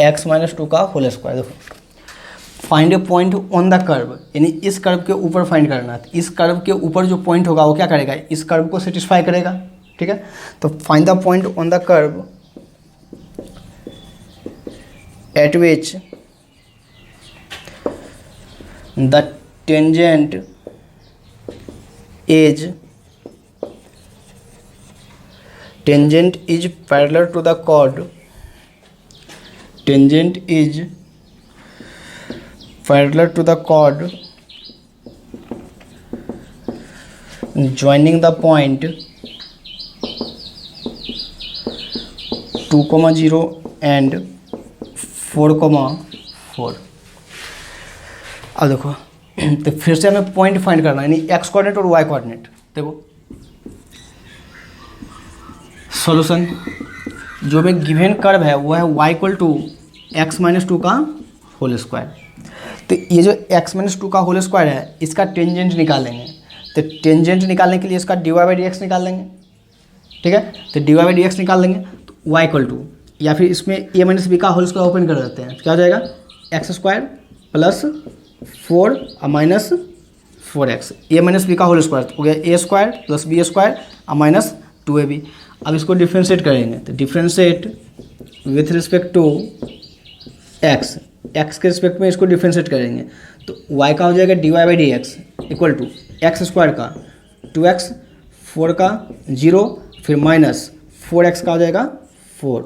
x minus 2 का होल स्क्वायर। देखो find a point on the curve यानी इस कर्व के ऊपर फाइंड करना है। इस कर्व के ऊपर जो पॉइंट होगा वो क्या करेगा इस कर्व को सेटिस्फाई करेगा, ठीक है। तो find the point on the curve at which the tangent is parallel to the chord, tangent is parallel to the chord joining the point 2, 0 and 4,4। अब देखो तो फिर से हमें पॉइंट फाइंड करना है यानी एक्स कोऑर्डिनेट और वाई कोऑर्डिनेट। देखो सॉल्यूशन जो में गिवन कर्व है वो है y equal to x minus 2 का होल स्क्वायर। तो ये जो x माइनस 2 का होल स्क्वायर है इसका टेंजेंट निकालेंगे। तो टेंजेंट निकालने के लिए इसका dy/dx निकाल लेंगे, ठीक है। तो dy/dx निकाल लेंगे तो y इक्वल टू, या फिर इसमें a माइनस बी का होल स्क्वायर ओपन कर देते हैं तो क्या हो जाएगा एक्स स्क्वायर प्लस 4 और minus 4x, a minus b का होल स्क्वायर हो गया a square plus b square और माइनस 2ab। अब इसको डिफ्रेंशिएट करेंगे तो differentiate with respect to x, x के रिस्पेक्ट में इसको डिफ्रेंशिएट करेंगे तो y का हो जाएगा dy by d x equal to x square का 2x, 4 का 0, फिर माइनस 4x का हो जाएगा 4,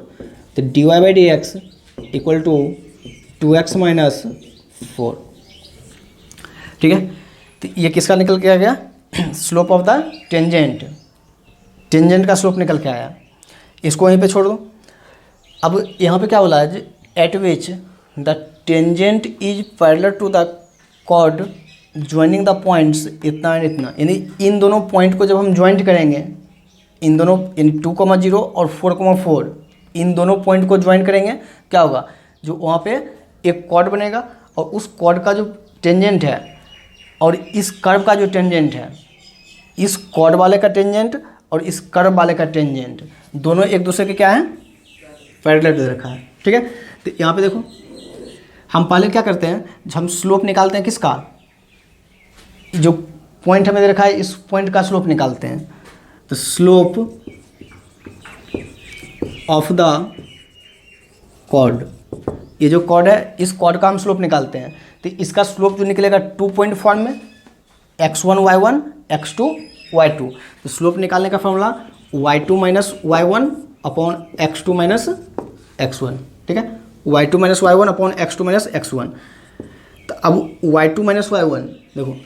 तो dy by d x equal to 2x minus 4। ठीक है, तो ये किसका निकल के आ गया? Slope of the tangent, tangent का स्लोप निकल के आया। इसको वहीं पे छोड़ दो। अब यहाँ पे क्या बोला है? At which the tangent is parallel to the chord joining the points इतना एंड इतना, यानी इन दोनों पॉइंट को जब हम ज्वाइंट करेंगे, इन दोनों यानी 2,0 और 4,4 इन दोनों पॉइंट को ज्वाइंट करेंगे, क्या होगा? जो वहाँ पे एक कॉर्ड बनेगा और उस कॉर्ड का जो टेंजेंट है और इस कर्व का जो टेंजेंट है, इस कॉर्ड वाले का टेंजेंट और इस कर्व वाले का टेंजेंट दोनों एक दूसरे के क्या है? पैरेलल दे रखा है। ठीक है, तो यहाँ पे देखो हम पहले क्या करते हैं, जब हम स्लोप निकालते हैं किसका, जो पॉइंट हमें दे रखा है इस पॉइंट का स्लोप निकालते हैं। तो स्लोप ऑफ द कॉर्ड, ये जो कॉर्ड है इस कॉर्ड का हम स्लोप निकालते हैं। तो इसका स्लोप जो निकलेगा 2 पॉइंट फॉर्म में, x1 y1 x2 y2। तो स्लोप निकालने का formula y2 minus y1 upon x2 minus x1। ठीक है, y2 minus y1 upon x2 minus x1। तो अब y2 माइनस y1 देखो,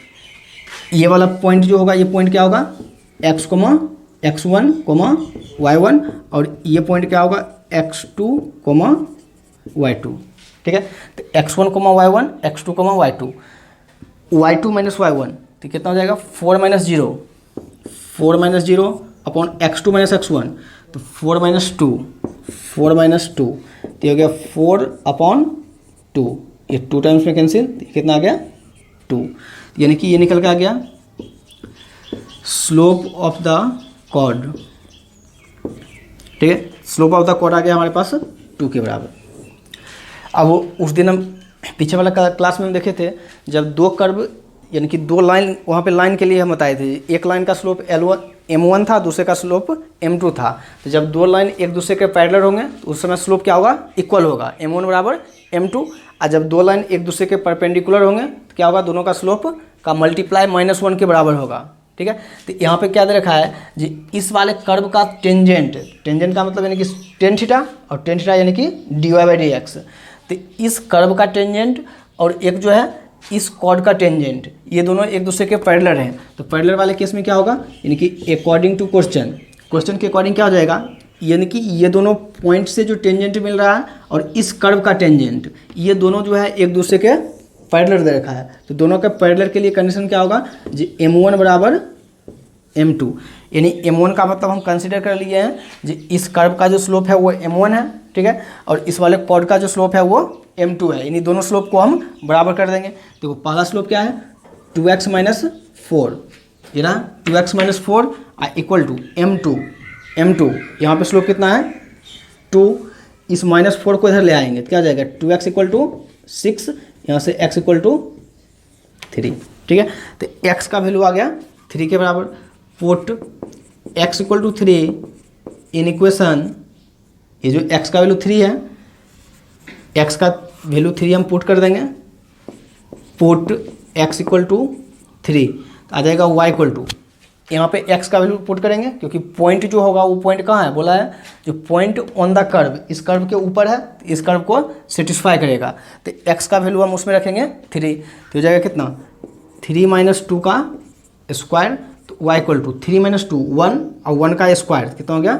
ये वाला पॉइंट जो होगा, ये पॉइंट क्या होगा? x, x1, y1, और ये पॉइंट क्या होगा? x2, y2। ठीक है, तो x1, y1, x2, y2, y2 minus y1 तो कितना हो जाएगा? 4 minus 0, 4 minus 0 upon x2 minus x1, तो 4 माइनस 2, 4 माइनस 2 तो ये हो गया 4 अपॉन 2, ये 2 टाइम्स में कैंसिल, कितना आ गया? 2, यानी कि ये निकल के आ गया स्लोप ऑफ द कॉर्ड। ठीक है, स्लोप ऑफ द कॉर्ड आ गया हमारे पास 2 के बराबर। अब उस दिन हम पीछे वाला क्लास में हम देखे थे, जब दो कर्व यानी कि दो लाइन, वहाँ पे लाइन के लिए हम बताए थे, एक लाइन का स्लोप m1 था, दूसरे का स्लोप m2 था। तो जब दो लाइन एक दूसरे के पैरेलल होंगे तो उस समय स्लोप क्या होगा? इक्वल होगा, m1 बराबर m2। और जब दो लाइन एक दूसरे के परपेंडिकुलर होंगे तो क्या होगा? दोनों का स्लोप का मल्टीप्लाई -1 के बराबर होगा। ठीक है, तो यहाँ पे क्या दे रखा है जी, इस वाले कर्व का टेंजेंट, टेंजेंट का मतलब यानी कि टेन थीटा, और टेन थीटा यानी कि dy बाई डी एक्स। तो इस कर्व का टेंजेंट और एक जो है इस कॉर्ड का टेंजेंट, ये दोनों एक दूसरे के पैरेलल हैं। तो पैरेलल वाले केस में क्या होगा? यानी कि अकॉर्डिंग टू क्वेश्चन के अकॉर्डिंग क्या हो जाएगा? यानी कि ये दोनों पॉइंट से जो टेंजेंट मिल रहा है और इस कर्व का टेंजेंट, ये दोनों जो है एक दूसरे के पैरेलल दे रखा है। तो दोनों के पैरेलल के लिए कंडीशन क्या होगा जी? m1 बराबर m2, यानी m1 का मतलब हम कंसीडर कर लिए हैं जी, इस कर्व का जो स्लोप है वो m1 है। ठीक है, और इस वाले कॉर्ड का जो स्लोप है वो m2 है, यानी दोनों स्लोप को हम बराबर कर देंगे। तो पहला स्लोप क्या है? 2x माइनस 4, ये रहा 2x minus 4 equal to m2 यहाँ पे स्लोप कितना है? 2। इस -4 को इधर ले आएंगे तो क्या आ जाएगा? 2x इक्वल टू 6, यहाँ से x इक्वल टू 3। ठीक है, तो x का वैल्यू आ गया 3 के बराबर। Put x equal to 3 in equation, ये जो x का वैल्यू 3 है, x का वैल्यू 3 हम पुट कर देंगे। पुट x इक्वल टू 3 आ जाएगा y इक्वल टू, यहाँ पे x का वैल्यू पुट करेंगे क्योंकि पॉइंट जो होगा वो पॉइंट कहाँ है? बोला है जो पॉइंट ऑन द कर्व, इस कर्व के ऊपर है, इस कर्व को सेटिस्फाई करेगा। तो x का वैल्यू हम उसमें रखेंगे 3, तो हो जाएगा कितना? 3 माइनस 2 का स्क्वायर, तो y इक्वल टू 3 माइनस 2 1, और 1 का स्क्वायर कितना हो गया?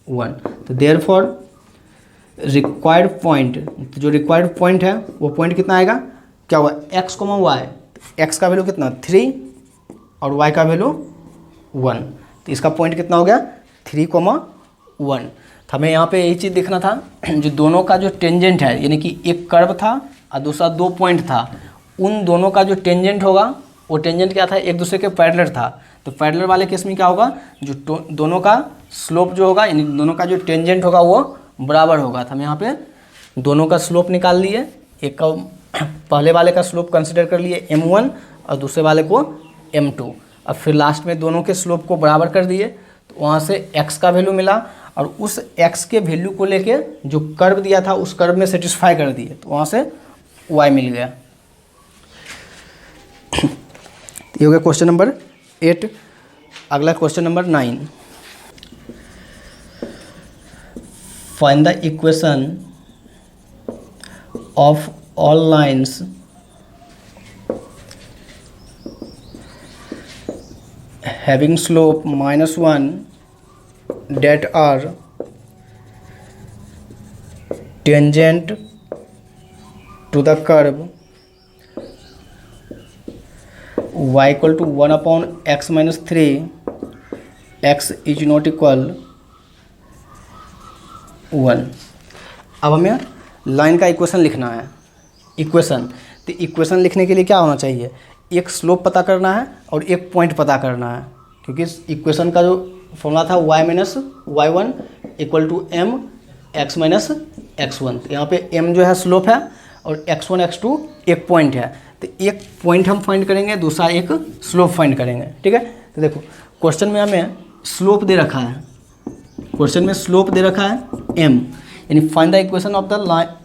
1। तो देयरफॉर रिक्वायर्ड पॉइंट, जो रिक्वायर्ड पॉइंट है वो पॉइंट कितना आएगा? क्या हुआ? x, y। x का वैल्यू कितना? 3 और y का वैल्यू 1। तो इसका पॉइंट कितना हो गया? 3, 1। तो हमें यहाँ पे यही चीज़ देखना था, जो दोनों का जो टेंजेंट है, यानी कि एक कर्व था और दूसरा 2 पॉइंट था, उन दोनों का जो टेंजेंट होगा वो टेंजेंट क्या था? एक दूसरे के पैरेलल था। तो पैरेलल वाले केस में क्या होगा? जो दोनों का स्लोप जो होगा, यानी दोनों का जो टेंजेंट होगा वो बराबर होगा। तो हम यहाँ पे दोनों का स्लोप निकाल लिए, एक का पहले वाले का स्लोप कंसिडर कर लिए m1 और दूसरे वाले को m2। अब फिर लास्ट में दोनों के स्लोप को बराबर कर दिए, तो वहाँ से x का वैल्यू मिला और उस x के वैल्यू को लेके जो कर्व दिया था उस कर्व में सेटिस्फाई कर दिए, तो वहाँ से y मिल गया। ये हो गया क्वेश्चन नंबर 8। अगला question number 9, find the equation of all lines having slope -1 that are tangent to the curve y equal to 1 upon x minus 3 x is not equal 1। अब हमें लाइन का इक्वेशन लिखना है। इक्वेशन, तो equation लिखने के लिए क्या होना चाहिए, एक स्लोप पता करना है और एक पॉइंट पता करना है, क्योंकि इस इक्वेशन का जो फॉर्मूला था y minus y one equal to m x minus x one. तो यहाँ पे m जो है स्लोप है और x1 x2 एक पॉइंट है, तो एक पॉइंट हम फाइंड करेंगे, दूसरा एक स्लोप फाइंड करेंगे। ठीक है, तो देखो क्वेश्चन में हमें स्लोप दे रखा है, क्वेश्चन में स्लोप दे रखा है m, यानी find the equation of the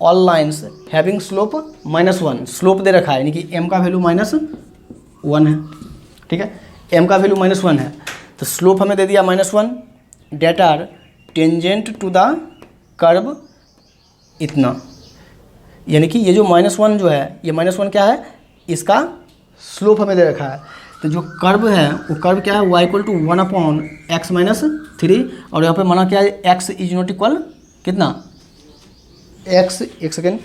all lines having slope -1। Slope दे रखा है यानी कि m का वैल्यू -1 है। ठीक है, m का वैल्यू -1 है, तो स्लोप हमें दे दिया -1 that are tangent to the curve इतना, यानी कि ये जो -1 जो है, ये -1 क्या है, इसका स्लोप हमें दे रखा है। तो जो कर्व है वो कर्व क्या है, y equal to 1 upon x minus 3, और यहाँ पे माना क्या है, x इज नॉट इक्वल कितना, x, एक सेकेंड,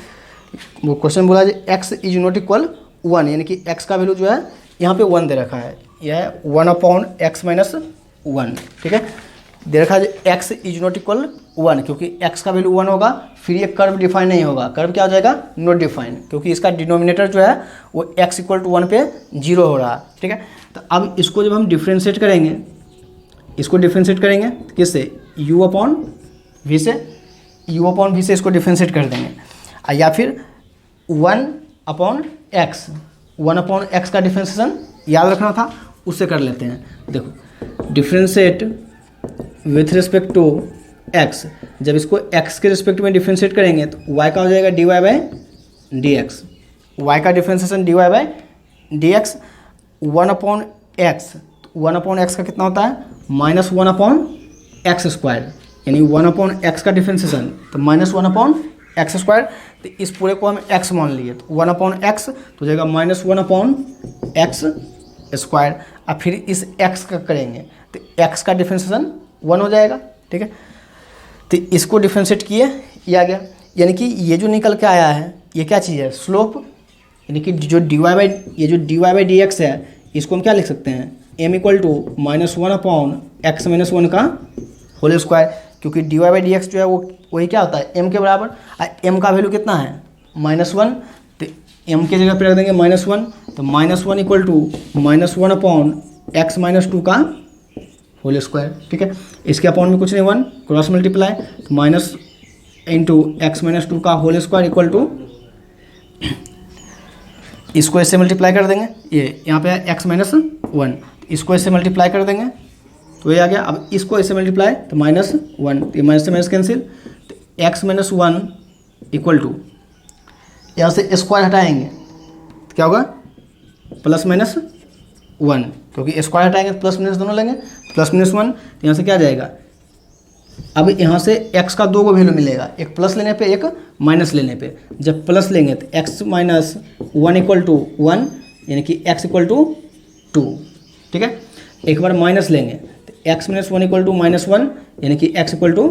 वो क्वेश्चन बोला है x इज नॉट इक्वल 1, यानी कि x का वैल्यू जो है यहाँ पे 1 दे रखा है, यह है 1 अपॉन एक्स माइनस 1। ठीक है, दे रखा है x इज नॉट इक्वल 1, क्योंकि x का वैल्यू 1 होगा फिर ये कर्व डिफाइन नहीं होगा, कर्व क्या हो जाएगा, नॉट डिफाइन, क्योंकि इसका डिनोमिनेटर जो है वो x इक्वल टू 1 पे 0 हो रहा है। ठीक है, तो अब इसको जब हम डिफ्रेंशिएट करेंगे, इसको डिफ्रेंशिएट करेंगे किससे, u अपॉन v से, u अपॉन v से इसको डिफ्रेंशिएट कर देंगे, या फिर 1 अपॉन एक्स का डिफ्रेंशिएशन याद रखना था, उससे कर लेते हैं। देखो differentiate with respect to x, जब इसको x के रिस्पेक्ट में डिफ्रेंशिएट करेंगे तो y का हो जाएगा dy by d x, y का differentiation dy by d x, 1 upon x, 1 upon x का कितना होता है, -1 अपॉन एक्स स्क्वायर, यानी 1 अपॉन एक्स का डिफ्रेंशिएशन तो -1 अपॉन एक्स स्क्वायर। तो इस पूरे को हम x मान लिए, तो 1 अपॉन एक्स तो हो जाएगा -1 अपॉन एक्स स्क्वायर। अब फिर इस x का करेंगे तो x का डिफ्रेंशिएशन 1 हो जाएगा। ठीक है, तो इसको डिफ्रेंशिएट किए, ये आ गया, यानी कि ये जो निकल के आया है ये क्या चीज़ है, स्लोप, यानी कि जो dy बाई डी एक्स है इसको हम क्या लिख सकते हैं, m equal to -1 upon x minus 1 का होल स्क्वायर, क्योंकि dy बाई डी एक्स जो है वो वही क्या होता है m के बराबर, m का वैल्यू कितना है -1, तो m की जगह पे रख देंगे -1, तो -1 equal to -1 upon x minus 2 का होल स्क्वायर। ठीक है, इसके अपॉन में कुछ नहीं, 1 क्रॉस मल्टीप्लाई, तो माइनस इंटू एक्स माइनस 2 का होल स्क्वायर इक्वल टू, इसको इससे मल्टीप्लाई कर देंगे, ये यहाँ पे एक्स माइनस 1, इसको इससे मल्टीप्लाई कर देंगे तो ये आ गया। अब इसको इससे मल्टीप्लाई तो -1, ये माइनस से माइनस कैंसिल, तो एक्स माइनस 1 इक्वल टू, यहाँ से स्क्वायर हटाएंगे तो क्या होगा, प्लस माइनस 1, क्योंकि स्क्वायर हटाएंगे तो प्लस माइनस दोनों लेंगे, प्लस माइनस 1, तो यहाँ से क्या जाएगा, अब यहाँ से x का 2 को वैल्यू मिलेगा, एक प्लस लेने पे एक माइनस लेने पे, जब प्लस लेंगे तो x माइनस 1 इक्वल टू 1, यानी कि x इक्वल टू 2। ठीक है, एक बार माइनस लेंगे तो x माइनस 1 इक्वल टू -1, यानी कि x इक्वल टू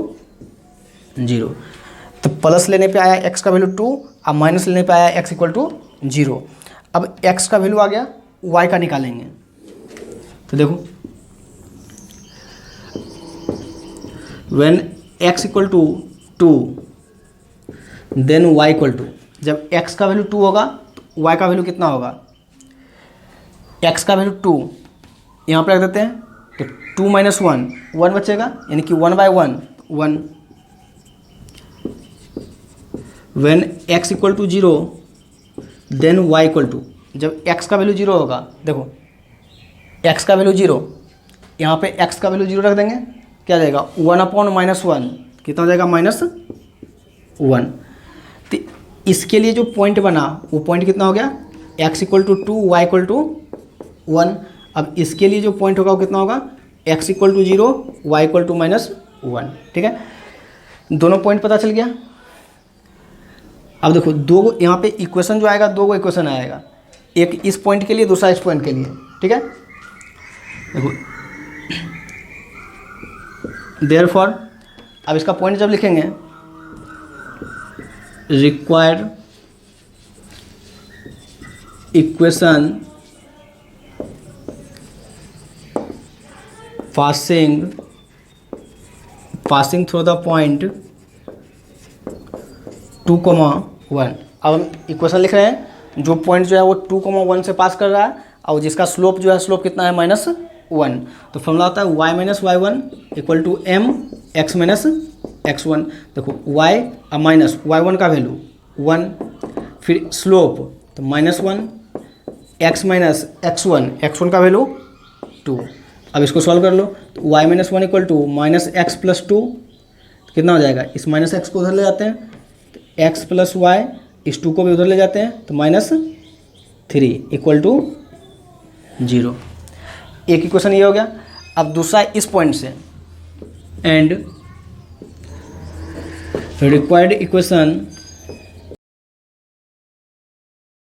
0। तो प्लस लेने पे आया x का वैल्यू 2, अब माइनस लेने पे आया x इक्वल टू 0। अब x का वैल्यू आ गया, y का निकालेंगे, तो देखो when x equal to 2 then y equal to, जब x का वैल्यू 2 होगा तो y का वैल्यू कितना होगा, x का वैल्यू 2 यहाँ पर रख देते हैं, तो 2 माइनस 1 बचेगा, यानी कि 1 by 1 1। when x equal to 0 then y equal to, जब x का वैल्यू 0 होगा, देखो x का वैल्यू 0, यहाँ पे x का वैल्यू 0 रख देंगे, क्या जाएगा 1/-1 कितना हो जाएगा -1। तो इसके लिए जो पॉइंट बना वो पॉइंट कितना हो गया x = 2 y = 1। अब इसके लिए जो पॉइंट होगा वो कितना होगा x = 0 y = -1। ठीक है, दोनों पॉइंट पता चल गया। अब देखो दो यहाँ पे इक्वेशन जो आएगा, दो इक्वेशन आएगा, एक इस पॉइंट के लिए दूसरा इस पॉइंट के लिए। ठीक है, देखो देयरफॉर अब इसका पॉइंट जब लिखेंगे required equation passing through the point 2,1। अब हम इक्वेशन लिख रहे हैं, जो पॉइंट जो है वो 2,1 से पास कर रहा है और जिसका स्लोप जो है स्लोप कितना है -1। तो फॉर्मूला होता है y - y1 = mx - x1। देखो y और माइनस y1 का वैल्यू 1, फिर स्लोप तो -1, x - x1 का वैल्यू 2। अब इसको सॉल्व कर लो तो y - 1 = -x + 2 कितना हो जाएगा, इस -x को उधर ले जाते हैं तो x + y, इस 2 को भी उधर ले जाते हैं तो -3 = 0। एक इक्वेशन ये हो गया। अब दूसरा इस पॉइंट से, एंड रिक्वायर्ड इक्वेशन